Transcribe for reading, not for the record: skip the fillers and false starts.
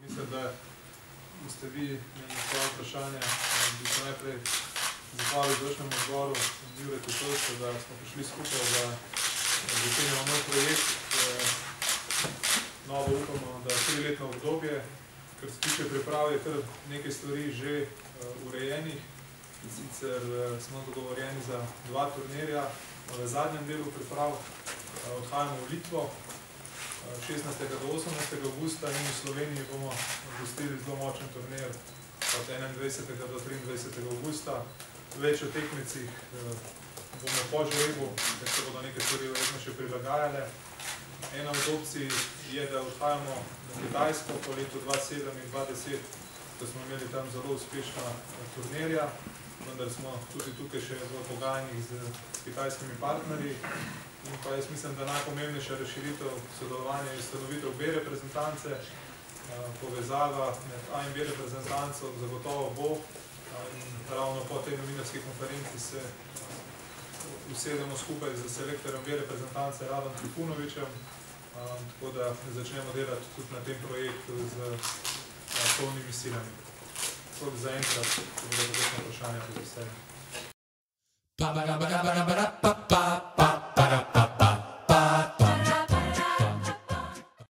Mislim, da boste vi imeli svoje vprašanje. Bi se najprej zahvalil izvršnemu odboru Juretu Šolcu, da smo prišli skupaj, da začenjamo nov projekt. Novo upamo, da 3-letno obdobje, kar se tiče priprav, je kar nekaj stvari že urejenih. In sicer smo dogovorjeni za 2 turnirja v zadnjem delu priprav. Odhajamo v Litvo 16. do 18. avgusta in v Sloveniji bomo gostili zelo močen turnir od 21. do 23. avgusta. Več o tekmecih bomo po žrebu, ker se bodo neke stvari verjetno še prilagajale. Ena od opcij je, da odhajamo na Kitajsko po letu 2007 in 2010, ko smo imeli tam zelo uspešna turnirja, vendar smo tudi tukaj še v pogajanjih z kitajskimi partnerji. In pa jaz mislim, da najpomembnejša razširitev sodelovanja je ustanovitev B reprezentance. Povezava med A in B reprezentanco zagotovo bo. In ravno po tej novinarski konferenci se usedemo skupaj z selektorjem B reprezentance Radom Trifunovićem, tako da začnemo delati tudi na tem projektu z polnimi silami. Tako da zaenkrat, ko bodo vprašanja, tudi vse.